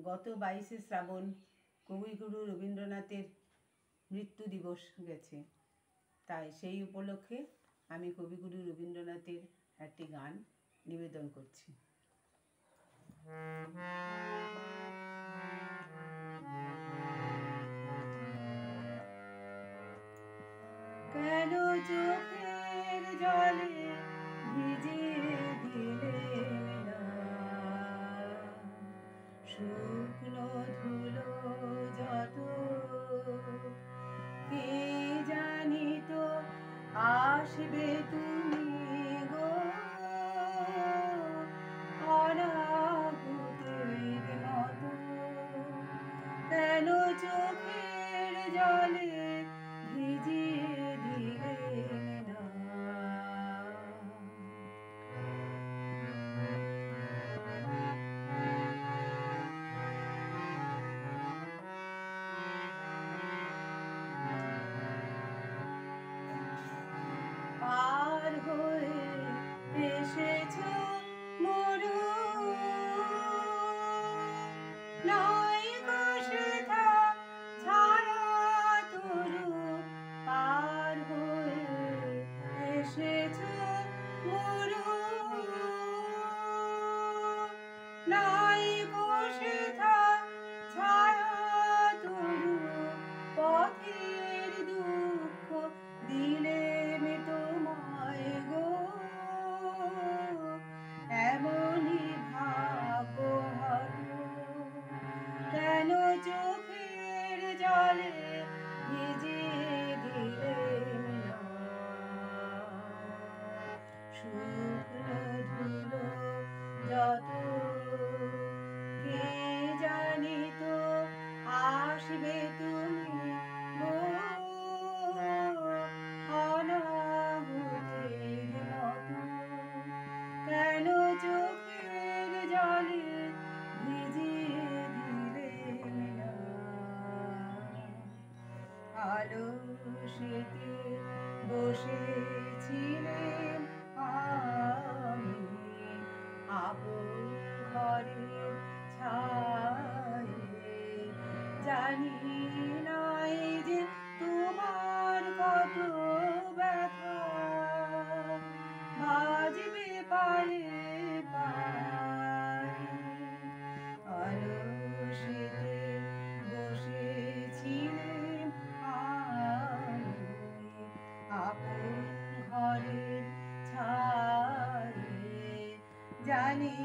গত 22শে শ্রাবণ কবিগুরু রবীন্দ্রনাথের মৃত্যু দিবস গেছে, তাই সেই উপলক্ষে আমি কবিগুরু রবীন্দ্রনাথের একটি গান নিবেদন করছি। কেন চোখের জলে ভিজিয়ে দিলেন না শুকনো ধুলো যত, কে জানি তো আসবে তুমি গো অনাহুতির মতো। কেন চোখের জলে ভিজিয়ে দিলেন না। পার হয়ে এসেছ মরু, নাই গো সেথা ছাড়া তরু। পার হয়ে এসেছ মরু, নাই গো সেথা ছাড়া তরু। পথের দুঃখ দিলেন তোমায় গো এমনই ভাগ্য হলো। কেন চোখের জলে ভিজিয়ে দিলেন না শুকনো ধুলো যত, কে জানি তো আসবে তুমি গো অনাহুতির মতো। কেন চোখের জলে ভিজিয়ে দিলেন না। আলস্যেতে বসেছিলেন আমি আপন ঘরের ছায়ে, জানি নাই যে তোমার কত ব্যথা বাজবে পায়ে পায়ে। আলস্যেতে বসেছিলেন আমি আপন ঘরের ছায়ে, জানি